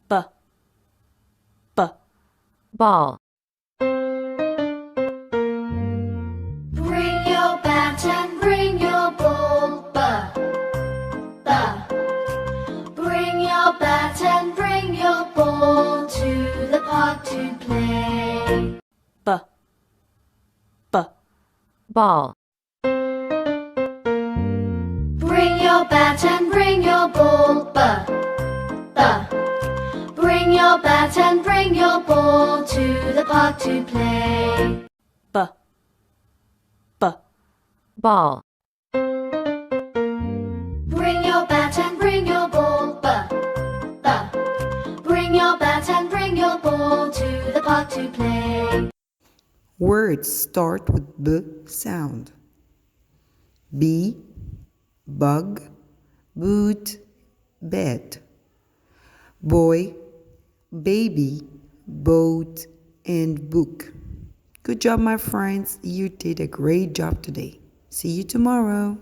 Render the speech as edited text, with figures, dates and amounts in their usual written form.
b, b, ball, Bring your bat and bring your ball, b, b. Bring your bat and bring your ball to the park to play. b, b, ball, Bring your bat and bring your ball, b, b. Bring your bat and bring your ball to the park to play. b, b, ball, Bring your bat and bring your ball, b, b. Bring your bat and bring your ball to the park to play. Words start with B sound. Bee, bug, boot, bed. Boy, baby, boat, and book. Good job, my friends. You did a great job today. See you tomorrow.